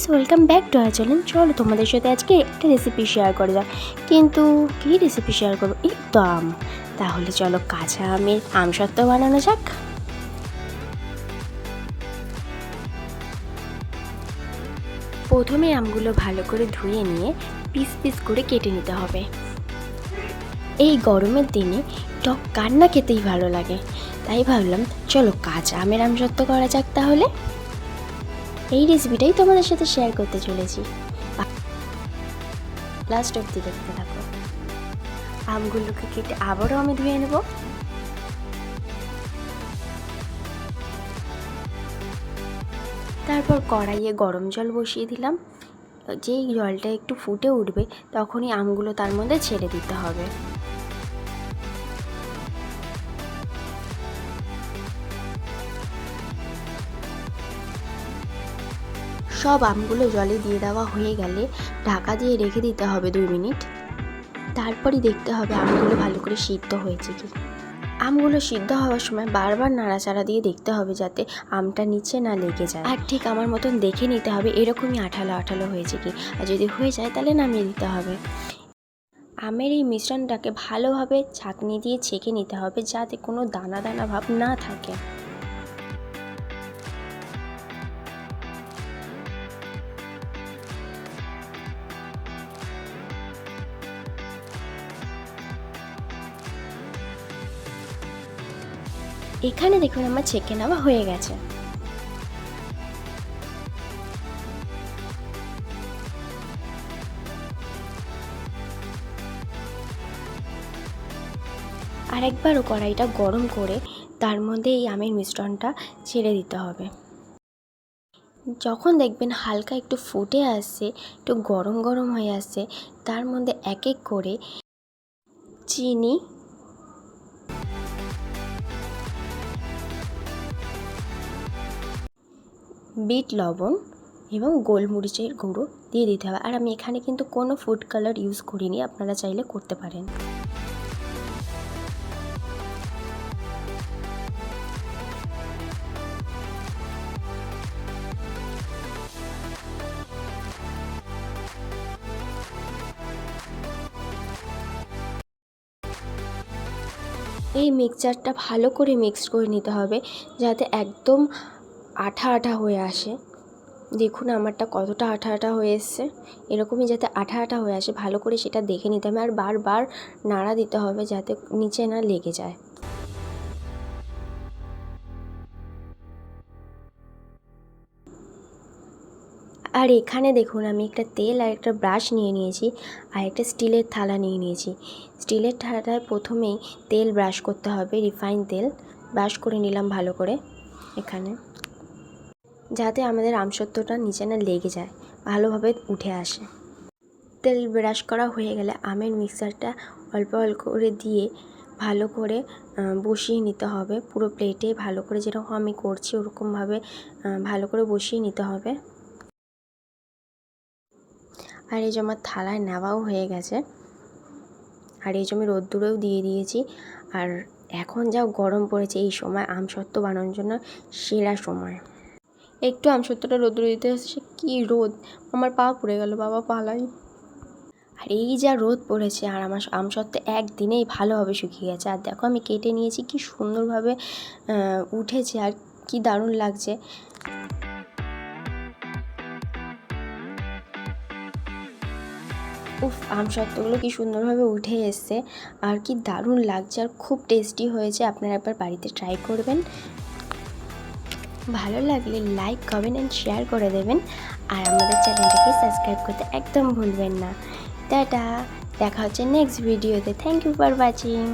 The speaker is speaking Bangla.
Guys, welcome back to our channel. চলো তোমাদের সাথে আজকে একটা রেসিপি শেয়ার করা যাক। কিন্তু কী রেসিপি শেয়ার করবো? এই তো আম। তাহলে চলো কাঁচা আমের আমসত্ত্ব বানানো যাক। প্রথমে আমগুলো ভালো করে ধুয়ে নিয়ে পিস পিস করে কেটে নিতে হবে। এই গরমের দিনে টক কান্না খেতেই ভালো লাগে, তাই ভাবলাম চলো কাঁচা আমের আমসত্ত্ব করা যাক। তাহলে এই রেসিপিটাই তোমাদের সাথে শেয়ার করতে চলেছি, লাস্ট অবধি দেখতে থাকো। আমগুলোকে কেটে আবারও আমি ধুয়ে নেব। তারপর কড়াইয়ে গরম জল বসিয়ে দিলাম। যেই জলটা একটু ফুটে উঠবে তখনই আমগুলো তার মধ্যে ছেড়ে দিতে হবে। সব আমগুলো জলে দিয়ে দেওয়া হয়ে গেলে ঢাকা দিয়ে রেখে দিতে হবে 2 মিনিট। তারপরই দেখতে হবে আমগুলো ভালো করে সিদ্ধ হয়েছে কি। আমগুলো সিদ্ধ হওয়ার সময় বারবার নাড়াচাড়া দিয়ে দেখতে হবে যাতে আমটা নিচে না লেগে যায়। আর ঠিক আমার মতন দেখে নিতে হবে এরকমই আঠালো আঠালো হয়েছে কি। আর যদি হয়ে যায় তাহলে নামিয়ে দিতে হবে। আমের এই মিশ্রণটাকে ভালোভাবে ছাঁকনি দিয়ে ছেঁকে নিতে হবে যাতে কোনো দানা দানা ভাব না থাকে। এখানে দেখুন আমার ছেঁকে নেওয়া হয়ে গেছে। আরেকবারও কড়াইটা গরম করে তার মধ্যে এই আমের মিশ্রণটা ছেড়ে দিতে হবে। যখন দেখবেন হালকা একটু ফুটে আসছে, একটু গরম গরম হয়ে আসছে, তার মধ্যে এক এক করে চিনি, বিট লবণ এবং গোলমরিচের গুঁড়ো দিয়ে দিতে হবে। আর আমি এখানে কিন্তু কোনো ফুড কালার ইউজ করিনি, আপনারা চাইলে করতে পারেন। এই মিক্সচারটা ভালো করে মিক্স করে নিতে হবে যাতে একদম আঠা আঠা হয়ে আসে। দেখুন আমারটা কতটা আঠা আঠা হয়ে এসছে। এরকমই যাতে আঠা আঠা হয়ে আসে ভালো করে সেটা দেখে নিতে হবে। আর বারবার নাড়া দিতে হবে যাতে নিচে না লেগে যায়। আর এখানে দেখুন আমি একটা তেল আর একটা ব্রাশ নিয়ে নিয়েছি আর একটা স্টিলের থালা নিয়ে নিয়েছি। স্টিলের থালাটায় প্রথমেই তেল ব্রাশ করতে হবে, রিফাইন তেল ব্রাশ করে নিলাম ভালো করে এখানে, যাতে আমাদের আমসত্ত্বটা নিচে না লেগে যায়, ভালোভাবে উঠে আসে। তেল ব্রাশ করা হয়ে গেলে আমের মিক্সচারটা অল্প অল্প করে দিয়ে ভালো করে বসিয়ে নিতে হবে। পুরো প্লেটে ভালো করে যেরকম আমি করছি ওরকমভাবে ভালো করে বসিয়ে নিতে হবে। আর এই যে আমার থালায় নেওয়াও হয়ে গেছে। আর এই যে আমি রোদ্দুরেও দিয়ে দিয়েছি। আর এখন যা গরম পড়েছে এই সময় আমসত্ত্ব বানানোর জন্য সেরা সময়। একটু আমসত্ত্বটা রোদ্দুরে দিতে হচ্ছে, কী রোদ, আমার পা পুড়ে গেল, বাবা পালাই। আর এই যা রোদ পড়েছে আর আমার আমসত্ত্ব একদিনেই ভালোভাবে শুকিয়ে গেছে। আর দেখো আমি কেটে নিয়েছি, কি সুন্দরভাবে উঠেছে আর কি দারুণ লাগছে। উফ, আমসত্ত্বগুলো কি সুন্দরভাবে উঠে এসছে আর কি দারুণ লাগছে আর খুব টেস্টি হয়েছে। আপনারা একবার বাড়িতে ট্রাই করবেন। ভালো লাগলে লাইক, কমেন্ট অ্যান্ড শেয়ার করে দেবেন। আর আমাদের চ্যানেলটাকে সাবস্ক্রাইব করতে একদম ভুলবেন না। টাটা, দেখা হচ্ছে নেক্সট ভিডিওতে। Thank you for watching.